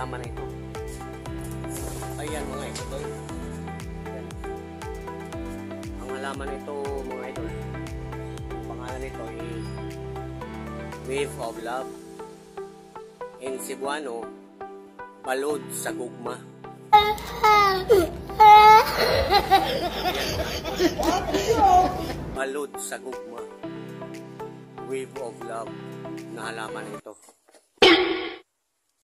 halaman na ito. Ayan mga idol. Ayan. Ang halaman nito mga idol, pangalan nito ay Wave of Love. In Cebuano, balod sa gugma. Balod sa gugma. Wave of Love na halaman ito.